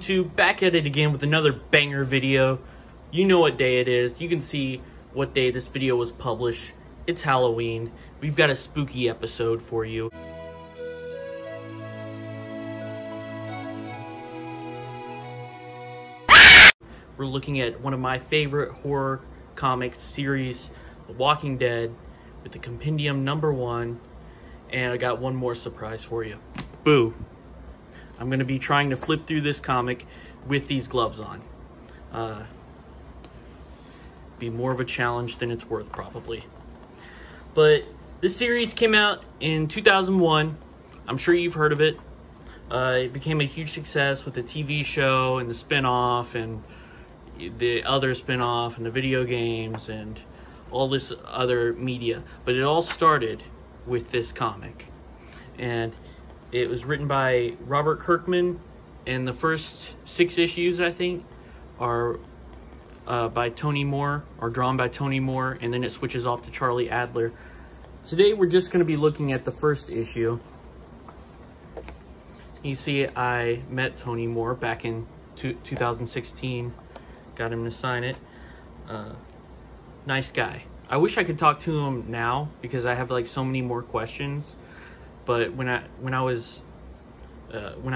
YouTube? Back at it again with another banger video. You know what day it is. You can see what day this video was published. It's Halloween. We've got a spooky episode for you. We're looking at one of my favorite horror comic series, The Walking Dead, with the compendium #1. And I got one more surprise for you. Boo. I'm going to be trying to flip through this comic with these gloves on. Be more of a challenge than it's worth, probably. But this series came out in 2001. I'm sure you've heard of it. It became a huge success with the TV show and the spin-off and the other spin-off and the video games and all this other media. But it all started with this comic. And it was written by Robert Kirkman, and the first 6 issues, I think, are by Tony Moore, or drawn by Tony Moore, and then it switches off to Charlie Adler. Today we're just going to be looking at the first issue. You see, I met Tony Moore back in 2016. Got him to sign it. Nice guy. I wish I could talk to him now because I have like so many more questions. But when I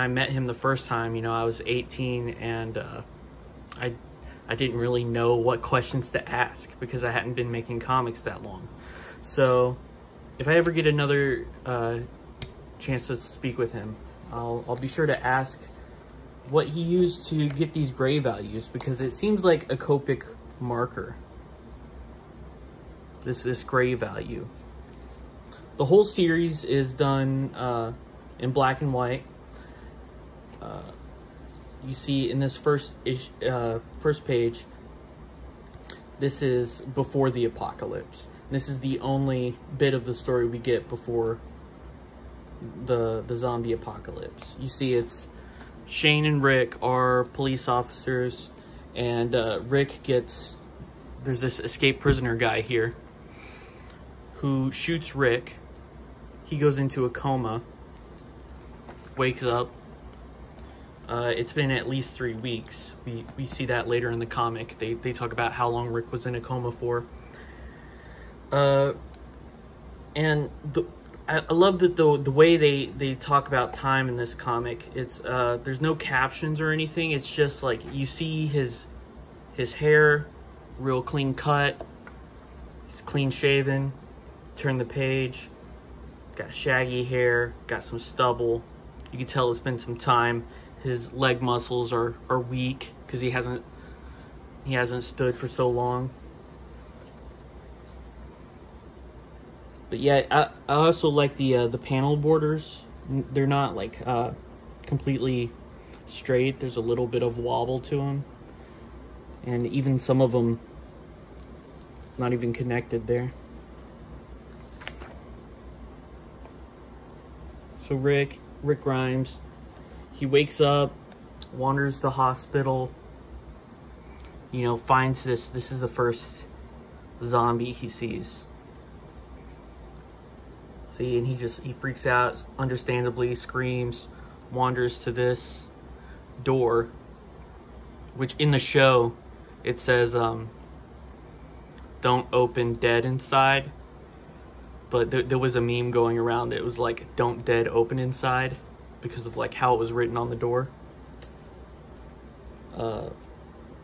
met him the first time, you know, I was 18 and I didn't really know what questions to ask because I hadn't been making comics that long. So if I ever get another chance to speak with him, I'll be sure to ask what he used to get these gray values, because it seems like a Copic marker. This gray value. The whole series is done in black and white. You see in this first page, this is before the apocalypse. This is the only bit of the story we get before the zombie apocalypse. You see, it's Shane and Rick are police officers, and Rick gets, there's this escaped prisoner guy here who shoots Rick. He goes into a coma, wakes up. It's been at least 3 weeks. We see that later in the comic. They talk about how long Rick was in a coma for. And I love that the way they talk about time in this comic. It's there's no captions or anything. It's just like you see his hair, real clean cut. He's clean shaven. Turn the page. Got shaggy hair. Got some stubble. You can tell it's been some time. His leg muscles are weak because he hasn't stood for so long. But yeah, I also like the panel borders. They're not like completely straight. There's a little bit of wobble to them, and even some of them not even connected there. So Rick Grimes, he wakes up, wanders the hospital, you know, finds this is the first zombie he sees. See, and he freaks out, understandably, screams, wanders to this door, which in the show, it says, don't open, dead inside. But there was a meme going around that was like, don't dead open inside, because of like how it was written on the door.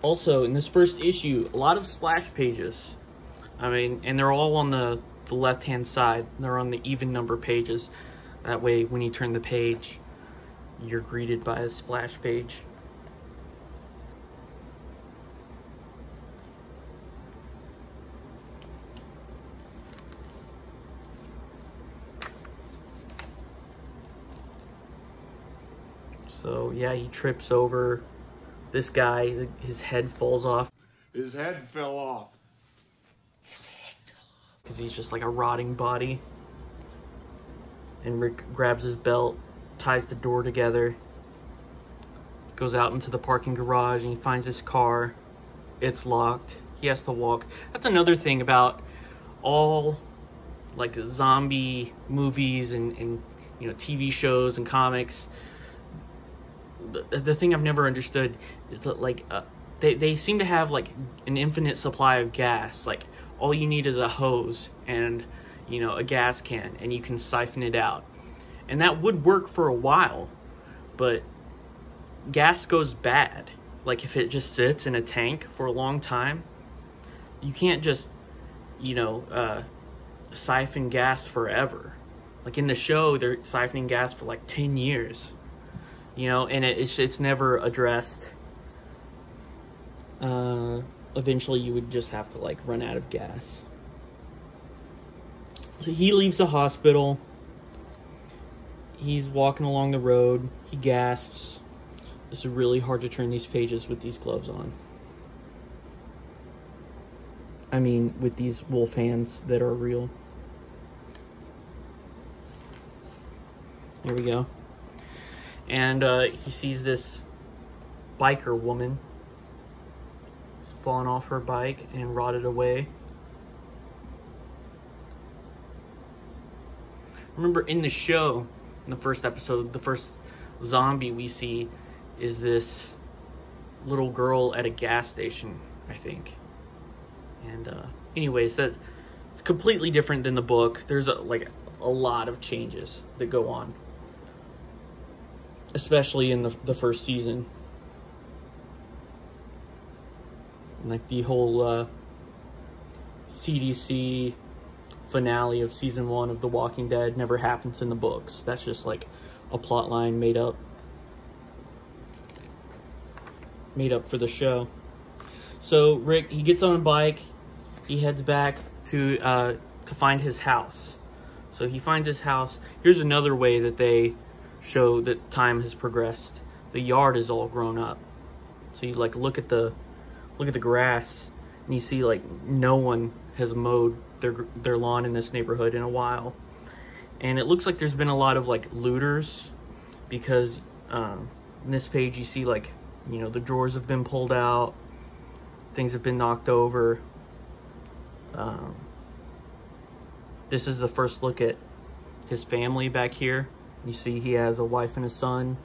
Also, in this first issue, a lot of splash pages. I mean, and they're all on the left-hand side. They're on the even number pages. That way, when you turn the page, you're greeted by a splash page. So yeah, he trips over this guy. His head falls off. His head fell off. Because he's just like a rotting body. And Rick grabs his belt, ties the door together, goes out into the parking garage, and he finds his car. It's locked. He has to walk. That's another thing about all like zombie movies and you know, TV shows and comics. the thing I've never understood is that, like, they seem to have, like, an infinite supply of gas. Like, all you need is a hose and, you know, a gas can, and you can siphon it out. And that would work for a while, but gas goes bad. Like, if it just sits in a tank for a long time, you can't just, you know, siphon gas forever. Like, in the show, they're siphoning gas for like 10 years, you know, and it's never addressed. Eventually you would just have to, like, run out of gas. So he leaves the hospital. He's walking along the road. He gasps. It's really hard to turn these pages with these gloves on. I mean, with these wolf hands that are real. There we go. And he sees this biker woman fallen off her bike and rotted away. Remember, in the show, in the first episode, the first zombie we see is this little girl at a gas station, I think. And anyways, it's completely different than the book. There's like a lot of changes that go on, especially in the first season. Like, the whole CDC finale of season 1 of The Walking Dead never happens in the books. That's just like a plot line made up for the show. So Rick, he gets on a bike. He heads back to find his house. So he finds his house. Here's another way that they show that time has progressed. The yard is all grown up. So you, like, look at the grass, and you see, like, no one has mowed their lawn in this neighborhood in a while. And it looks like there's been a lot of, like, looters, because in this page you see, like, you know, the drawers have been pulled out, things have been knocked over. This is the first look at his family back here. You see he has a wife and a son,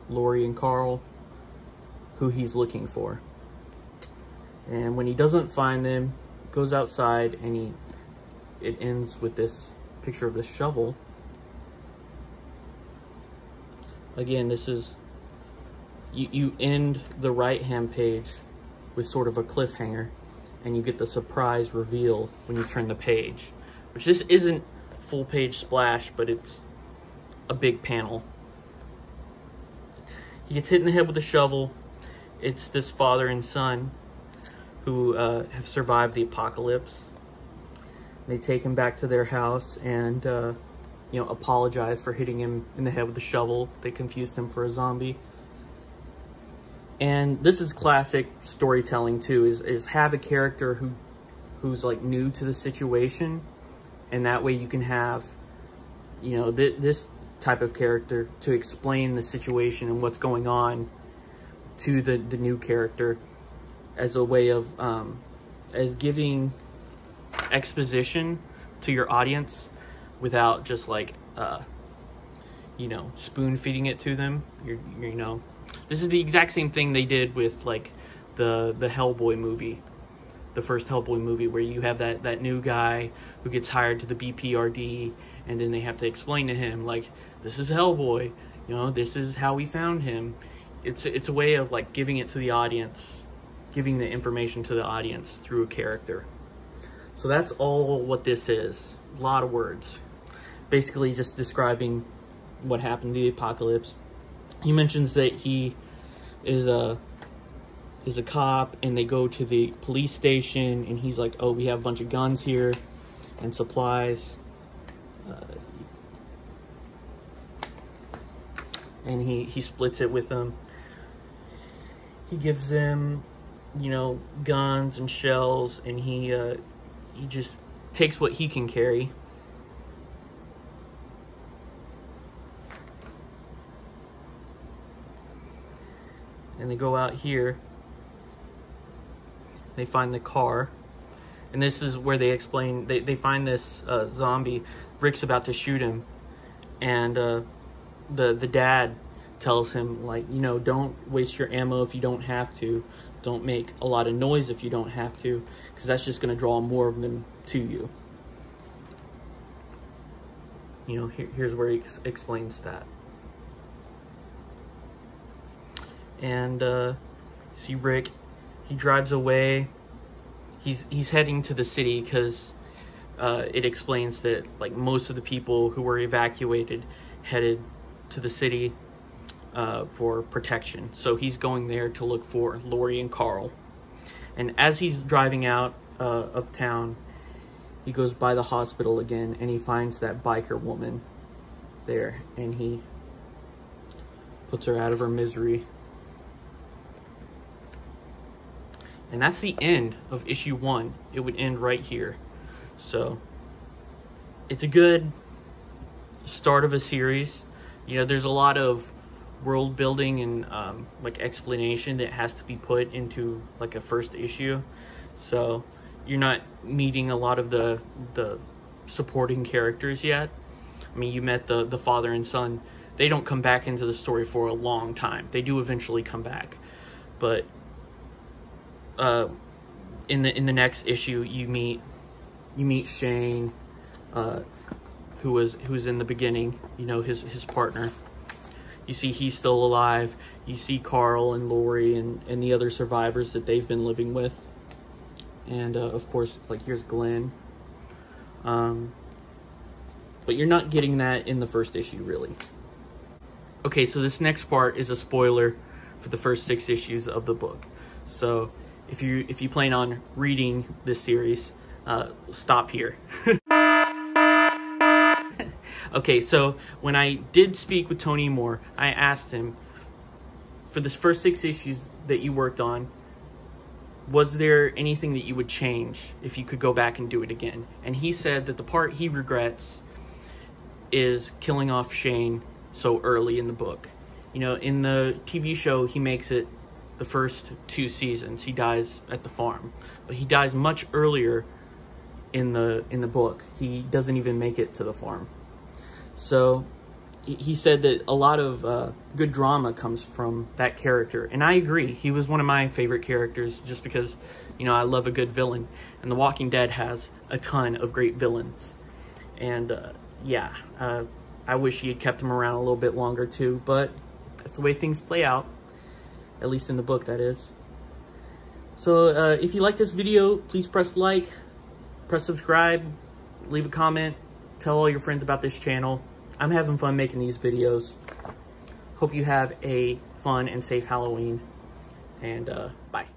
Lori and Carl, who he's looking for. And when he doesn't find them, goes outside, and it ends with this picture of this shovel. Again, this is, you end the right-hand page with sort of a cliffhanger, and you get the surprise reveal when you turn the page. Which, this isn't full page splash, but it's a big panel. He gets hit in the head with a shovel. It's this father and son who have survived the apocalypse. They take him back to their house and, you know, apologize for hitting him in the head with a shovel. They confused him for a zombie. And this is classic storytelling too, is have a character who's like new to the situation, and that way you can have, you know, this type of character to explain the situation and what's going on to the new character, as a way of as giving exposition to your audience without just, like, you know, spoon feeding it to them. You know, this is the exact same thing they did with, like, the Hellboy movie, the first Hellboy movie, where you have that new guy who gets hired to the BPRD, and then they have to explain to him, like, this is Hellboy, you know, this is how we found him. It's a way of, like, giving it to the audience, giving the information to the audience through a character. So that's all what this is. A lot of words. Basically just describing what happened to the apocalypse. He mentions that he is a cop, and they go to the police station, and he's like, oh, we have a bunch of guns here and supplies. And he splits it with them. He gives them, you know, guns and shells, and he just takes what he can carry. And they go out here. They find the car. And this is where they explain, they find this zombie. Rick's about to shoot him. And the dad tells him, like, you know, don't waste your ammo if you don't have to. Don't make a lot of noise if you don't have to, because that's just going to draw more of them to you. You know, here's where he explains that. And see Rick, he drives away. He's heading to the city because it explains that, like, most of the people who were evacuated headed to the city for protection. So he's going there to look for Lori and Carl. And as he's driving out of town, he goes by the hospital again, and he finds that biker woman there, and he puts her out of her misery. And that's the end of issue 1. It would end right here. So it's a good start of a series. You know, there's a lot of world building and like explanation that has to be put into like a first issue. So you're not meeting a lot of the supporting characters yet. I mean, you met the father and son. They don't come back into the story for a long time. They do eventually come back, but in the next issue, you meet Shane, who was in the beginning. You know, his partner. You see he's still alive. You see Carl and Lori and the other survivors that they've been living with. And of course, like, here's Glenn. But you're not getting that in the first issue, really. Okay, so this next part is a spoiler for the first 6 issues of the book. So if you plan on reading this series, stop here. Okay, so when I did speak with Tony Moore, I asked him, for this first 6 issues that you worked on, was there anything that you would change if you could go back and do it again? And he said that the part he regrets is killing off Shane so early in the book. You know, in the TV show, he makes it the first 2 seasons. He dies at the farm, but he dies much earlier in the book. He doesn't even make it to the farm. So he said that a lot of good drama comes from that character, and I agree. He was one of my favorite characters just because, you know, I love a good villain, and The Walking Dead has a ton of great villains. And yeah, I wish he had kept him around a little bit longer too, but that's the way things play out, at least in the book, that is. So if you like this video, please press like, press subscribe, leave a comment, tell all your friends about this channel. I'm having fun making these videos. Hope you have a fun and safe Halloween, and bye.